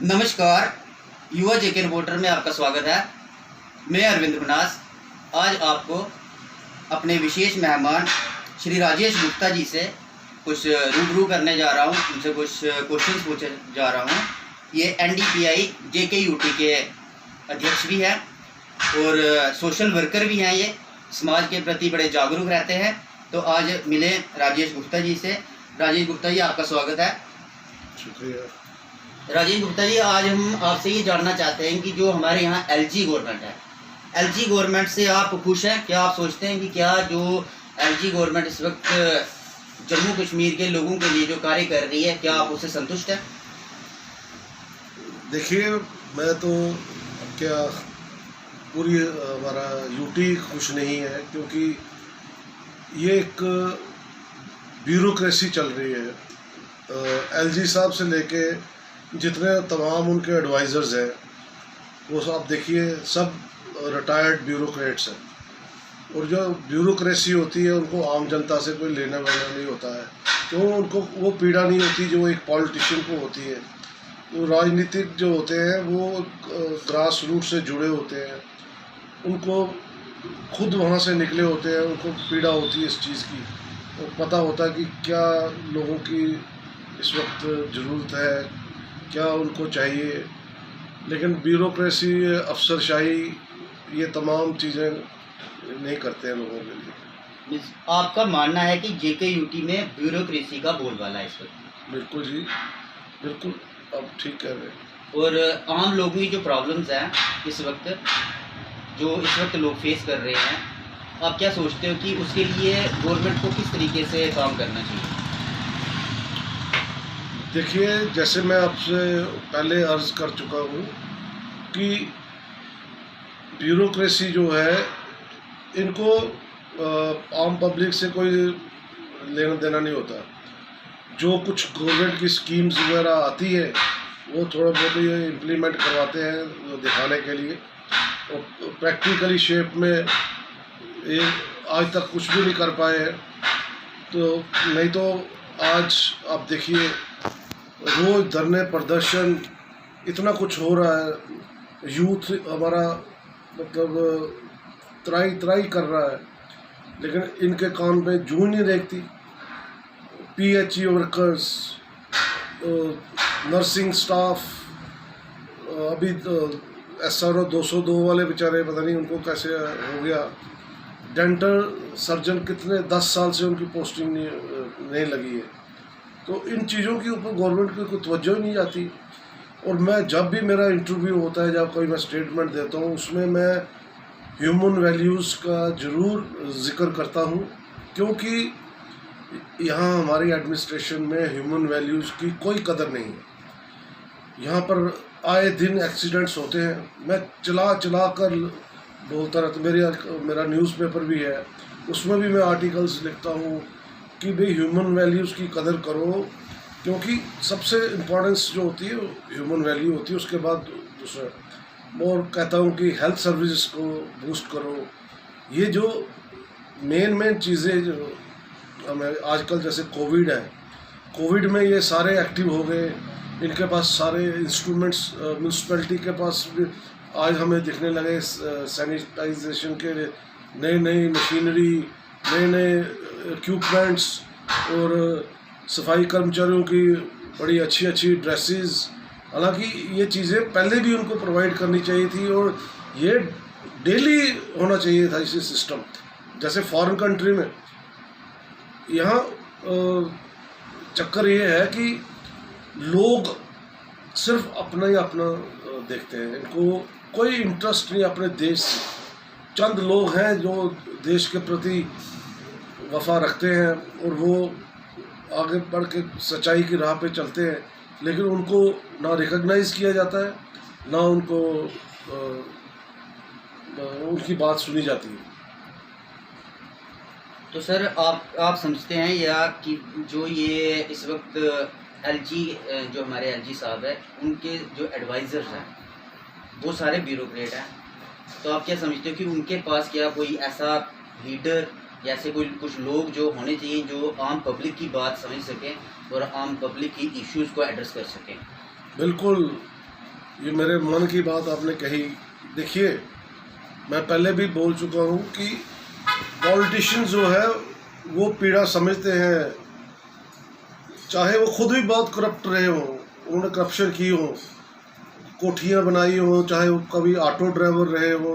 नमस्कार, युवा जेके रिपोर्टर में आपका स्वागत है। मैं अरविंद मनास आज आपको अपने विशेष मेहमान श्री राजेश गुप्ता जी से कुछ रूबरू करने जा रहा हूं, उनसे कुछ क्वेश्चंस पूछने जा रहा हूं। ये NDPI JKUT के अध्यक्ष भी हैं और सोशल वर्कर भी हैं। ये समाज के प्रति बड़े जागरूक रहते हैं। तो आज मिले राजेश गुप्ता जी से। राजेश गुप्ता जी, आपका स्वागत है। शुक्रिया। राजेश गुप्ता जी, आज हम आपसे ये जानना चाहते हैं कि जो हमारे यहाँ LG गवर्नमेंट है, LG गवर्नमेंट से आप खुश हैं? क्या आप सोचते हैं कि क्या जो LG गवर्नमेंट इस वक्त जम्मू कश्मीर के लोगों के लिए जो कार्य कर रही है, क्या आप उससे संतुष्ट हैं? देखिए, मैं तो क्या पूरी हमारा यूटी खुश नहीं है, क्योंकि ये एक ब्यूरोक्रेसी चल रही है। LG साहब से लेके जितने तमाम उनके एडवाइज़र्स हैं, वो सब देखिए सब रिटायर्ड ब्यूरोक्रेट्स हैं। और जो ब्यूरोक्रेसी होती है, उनको आम जनता से कोई लेना देना नहीं होता है, तो उनको वो पीड़ा नहीं होती जो एक पॉलिटिशियन को होती है। वो राजनीतिक जो होते हैं वो ग्रास रूट से जुड़े होते हैं, उनको खुद वहाँ से निकले होते हैं, उनको पीड़ा होती है इस चीज़ की। और पता होता है कि क्या लोगों की इस वक्त ज़रूरत है, क्या उनको चाहिए। लेकिन ब्यूरोक्रेसी, अफसरशाही, ये तमाम चीज़ें नहीं करते हैं लोगों के लिए। आपका मानना है कि JKUT में ब्यूरोक्रेसी का बोलबाला है इस वक्त? बिल्कुल जी, बिल्कुल, आप ठीक कह रहे हैं। और आम लोगों की जो प्रॉब्लम्स हैं इस वक्त, जो इस वक्त लोग फेस कर रहे हैं, आप क्या सोचते हो कि उसके लिए गवर्नमेंट को किस तरीके से काम करना चाहिए? देखिए, जैसे मैं आपसे पहले अर्ज़ कर चुका हूँ कि ब्यूरोक्रेसी जो है, इनको आम पब्लिक से कोई लेना देना नहीं होता। जो कुछ गवर्नमेंट की स्कीम्स वगैरह आती है, वो थोड़ा बहुत ये इम्प्लीमेंट करवाते हैं दिखाने के लिए, और प्रैक्टिकली शेप में ये आज तक कुछ भी नहीं कर पाए हैं। तो नहीं तो आज आप देखिए, रोज़ धरने प्रदर्शन, इतना कुछ हो रहा है। यूथ हमारा मतलब त्राई कर रहा है, लेकिन इनके कान पे जूं नहीं देखती। PHE वर्कर्स, नर्सिंग स्टाफ, अभी SRO 202 वाले बेचारे पता नहीं उनको कैसे हो गया। डेंटल सर्जन कितने 10 साल से उनकी पोस्टिंग नहीं लगी है। तो इन चीज़ों के ऊपर गवर्नमेंट की कोई तवज्जो ही नहीं जाती। और मैं जब भी मेरा इंटरव्यू होता है, जब कोई मैं स्टेटमेंट देता हूँ, उसमें मैं ह्यूमन वैल्यूज़ का ज़रूर ज़िक्र करता हूँ, क्योंकि यहाँ हमारी एडमिनिस्ट्रेशन में ह्यूमन वैल्यूज़ की कोई कदर नहीं है। यहाँ पर आए दिन एक्सीडेंट्स होते हैं। मैं चला कर बोलता रहता, मेरा न्यूज़पेपर भी है, उसमें भी मैं आर्टिकल्स लिखता हूँ कि भाई ह्यूमन वैल्यूज़ की कदर करो, क्योंकि सबसे इम्पोर्टेंस जो होती है ह्यूमन वैल्यू होती है। उसके बाद दूसरा और कहता हूँ कि हेल्थ सर्विसेज को बूस्ट करो। ये जो मेन चीज़ें जो हमें आजकल, जैसे कोविड में ये सारे एक्टिव हो गए, इनके पास सारे इंस्ट्रूमेंट्स, म्यूनसिपैलिटी के पास भी आज हमें दिखने लगे सैनिटाइजेशन के नई मशीनरी, नए इक्विपमेंट्स, और सफाई कर्मचारियों की बड़ी अच्छी ड्रेसेस। हालांकि ये चीज़ें पहले भी उनको प्रोवाइड करनी चाहिए थी, और ये डेली होना चाहिए था इसी सिस्टम। जैसे फॉरेन कंट्री में, यहाँ चक्कर ये है कि लोग सिर्फ अपना ही अपना देखते हैं, इनको कोई इंटरेस्ट नहीं अपने देश से। चंद लोग हैं जो देश के प्रति वफा रखते हैं, और वो आगे बढ़ के सच्चाई की राह पे चलते हैं, लेकिन उनको ना रिकॉग्नाइज़ किया जाता है, ना उनको उनकी बात सुनी जाती है। तो सर, आप समझते हैं या कि जो ये इस वक्त LG, जो हमारे LG साहब है, उनके जो एडवाइज़र्स हैं वो सारे ब्यूरोक्रेट हैं, तो आप क्या समझते हो कि उनके पास क्या कोई ऐसा लीडर या ऐसे कोई कुछ लोग जो होने चाहिए जो आम पब्लिक की बात समझ सकें और आम पब्लिक की इश्यूज़ को एड्रेस कर सकें? बिल्कुल, ये मेरे मन की बात आपने कही। देखिए, मैं पहले भी बोल चुका हूँ कि पॉलिटिशियन जो है वो पीड़ा समझते हैं, चाहे वो खुद भी बहुत करप्ट रहे हों, उन्होंने करप्शन की हो, कोठियाँ बनाई हो, चाहे वो कभी ऑटो ड्राइवर रहे हो,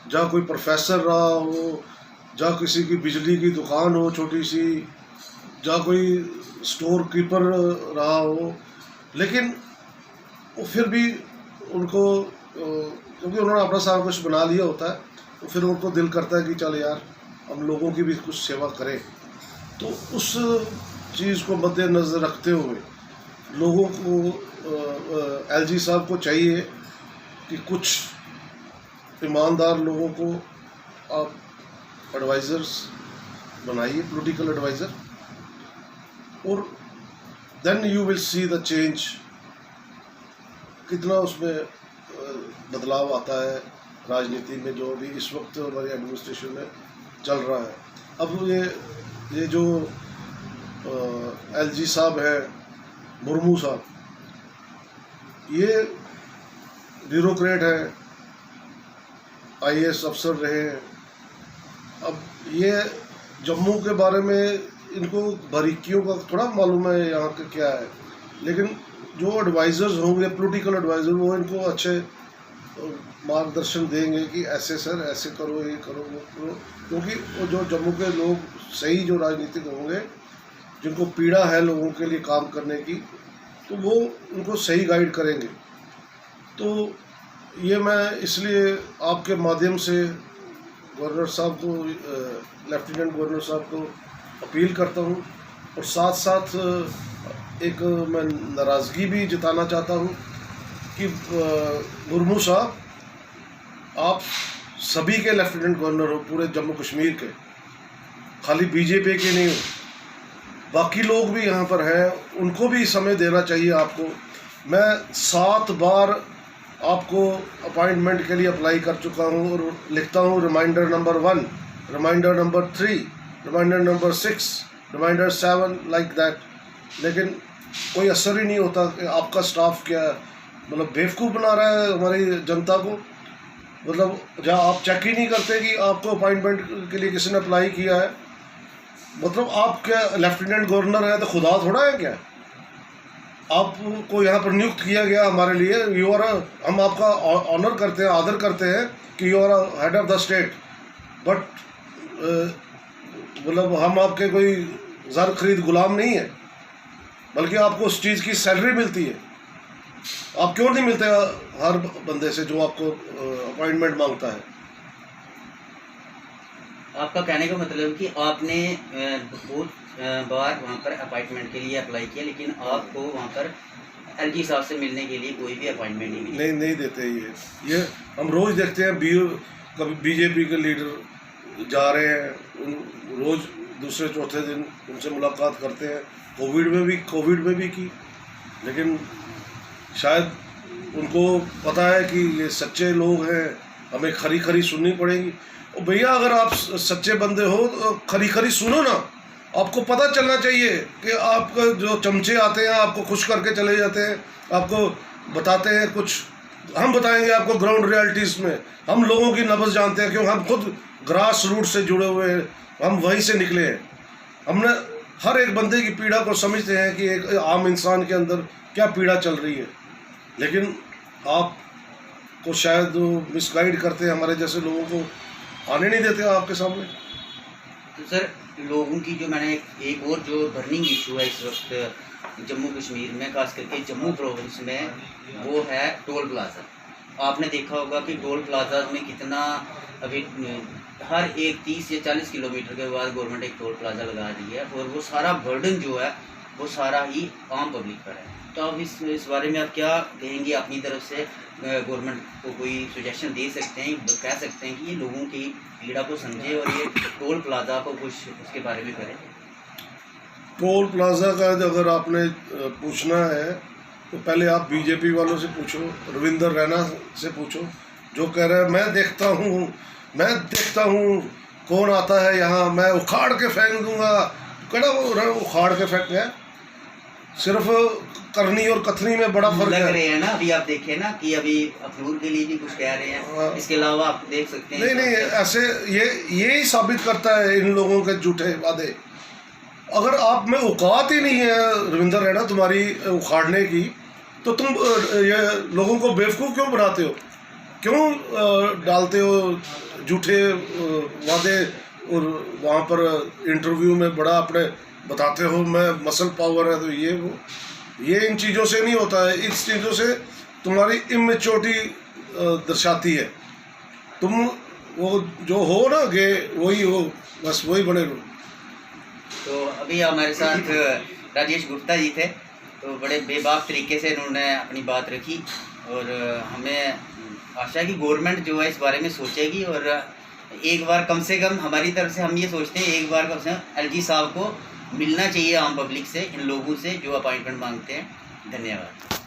जहाँ कोई प्रोफेसर रहा हो, जहाँ किसी की बिजली की दुकान हो छोटी सी, जहाँ कोई स्टोर कीपर रहा हो, लेकिन वो फिर भी उनको क्योंकि उन्होंने अपना सारा कुछ बना लिया होता है, तो फिर उनको दिल करता है कि चल यार हम लोगों की भी कुछ सेवा करें। तो उस चीज़ को मद्देनज़र रखते हुए लोगों को एलजी साहब को चाहिए कि कुछ ईमानदार लोगों को आप एडवाइज़र्स बनाइए, पॉलिटिकल एडवाइज़र, और then you will see the change, कितना उसमें बदलाव आता है राजनीति में जो अभी इस वक्त हमारी एडमिनिस्ट्रेशन में चल रहा है। अब ये जो एलजी साहब है, मुर्मू साहब, ये ब्यूरोक्रेट है, आईएएस अफसर रहे हैं। अब ये जम्मू के बारे में इनको बारीकियों का थोड़ा मालूम है यहाँ का क्या है, लेकिन जो एडवाइज़र्स होंगे, पॉलिटिकल एडवाइज़र, वो इनको अच्छे मार्गदर्शन देंगे कि ऐसे सर ऐसे करो, ये करो, वो करो, क्योंकि वो जो जम्मू के लोग सही जो राजनीतिक होंगे, जिनको पीड़ा है लोगों के लिए काम करने की, तो वो उनको सही गाइड करेंगे। तो ये मैं इसलिए आपके माध्यम से गवर्नर साहब को, लेफ्टिनेंट गवर्नर साहब को अपील करता हूँ, और साथ साथ एक मैं नाराज़गी भी जताना चाहता हूँ कि मुर्मू साहब, आप सभी के लेफ्टिनेंट गवर्नर हो, पूरे जम्मू कश्मीर के, खाली बीजेपी के नहीं हो, बाकी लोग भी यहाँ पर हैं, उनको भी समय देना चाहिए आपको। मैं 7 बार आपको अपॉइंटमेंट के लिए अप्लाई कर चुका हूँ और लिखता हूँ reminder number 1, reminder number 3, reminder number 6, reminder 7, like that, लेकिन कोई असर ही नहीं होता। आपका स्टाफ क्या मतलब बेवकूफ़ बना रहा है हमारी जनता को, मतलब जहाँ आप चेक ही नहीं करते कि आपको अपॉइंटमेंट के लिए किसी ने अप्लाई किया है। मतलब आप क्या लेफ्टिनेंट गवर्नर है तो खुदा थोड़ा है क्या? आपको यहाँ पर नियुक्त किया गया हमारे लिए, यू आर, हम आपका ऑनर करते हैं, आदर करते हैं कि you are head of the state, but मतलब हम आपके कोई ज़र खरीद गुलाम नहीं है, बल्कि आपको उस चीज़ की सैलरी मिलती है। आप क्यों नहीं मिलते हर बंदे से जो आपको अपॉइंटमेंट मांगता है? आपका कहने का मतलब कि आपने बहुत बार वहाँ पर अपॉइंटमेंट के लिए अप्लाई किया, लेकिन आपको वहाँ पर एलजी साहब से मिलने के लिए कोई भी अपॉइंटमेंट नहीं मिली? नहीं देते। ये हम रोज़ देखते हैं, कभी बीजेपी के लीडर जा रहे हैं, रोज़ दूसरे चौथे दिन उनसे मुलाकात करते हैं। कोविड में भी की, लेकिन शायद उनको पता है कि ये सच्चे लोग हैं, हमें खरी खरी सुननी पड़ेगी। और भैया, अगर आप सच्चे बंदे हो तो खरी खरी सुनो ना। आपको पता चलना चाहिए कि आपका जो चमचे आते हैं आपको खुश करके चले जाते हैं, आपको बताते हैं कुछ, हम बताएंगे आपको ग्राउंड रियलिटीज़ में। हम लोगों की नब्ज़ जानते हैं, क्यों हम खुद ग्रास रूट से जुड़े हुए हैं, हम वहीं से निकले हैं। हमने हर एक बंदे की पीड़ा को समझते हैं कि एक आम इंसान के अंदर क्या पीड़ा चल रही है, लेकिन आपको शायद मिसगाइड करते हैं, हमारे जैसे लोगों को आने नहीं देते आपके सामने। तो सर, लोगों की जो मैंने एक और जो बर्निंग इशू है इस वक्त जम्मू कश्मीर में, खास करके जम्मू प्रोविंस में, वो है टोल प्लाजा। आपने देखा होगा कि टोल प्लाजा में कितना अभी हर एक 30 या 40 किलोमीटर के बाद गवर्नमेंट एक टोल प्लाजा लगा रही है, और वो सारा बर्डन जो है वो सारा ही आम पब्लिक पर है। तो आप इस बारे में आप क्या कहेंगे? अपनी तरफ से गवर्नमेंट को कोई सुजेशन दे सकते हैं, कह सकते हैं कि ये लोगों की पीड़ा को समझे और ये टोल प्लाजा को कुछ उसके बारे में करें? टोल प्लाजा का अगर आपने पूछना है तो पहले आप बीजेपी वालों से पूछो, रविंदर रैना से पूछो, जो कह रहे हैं मैं देखता हूँ कौन आता है यहाँ, मैं उखाड़ के फेंक दूंगा। कड़ा वो उखाड़ के फेंक है, सिर्फ करनी और कथनी में बड़ा फर्क लग है। रहे हैं ना, अभी आप देखें ना कि अभी अखनूर के लिए भी कुछ कह रहे हैं, इसके अलावा आप देख सकते हैं। नहीं, ऐसे ये ही साबित करता है इन लोगों के झूठे वादे। अगर आप में औकात ही नहीं है रविंदर रैना तुम्हारी उखाड़ने की, तो तुम ये लोगों को बेवकूफ़ क्यों बनाते हो, क्यों डालते हो झूठे वादे, और वहाँ पर इंटरव्यू में बड़ा अपने बताते हो मैं मसल पावर है, तो ये इन चीज़ों से नहीं होता है। इस चीज़ों से तुम्हारी इमेच्योरिटी दर्शाती है। तुम वो जो हो ना गे वही हो, बस वही बने रहो। तो अभी हमारे साथ राजेश गुप्ता जी थे, तो बड़े बेबाक तरीके से उन्होंने अपनी बात रखी, और हमें आशा है कि गवर्नमेंट जो है इस बारे में सोचेगी, और एक बार कम से कम हमारी तरफ से हम ये सोचते हैं एक बार कम से कम एलजी साहब को मिलना चाहिए आम पब्लिक से, इन लोगों से जो अपॉइंटमेंट मांगते हैं। धन्यवाद।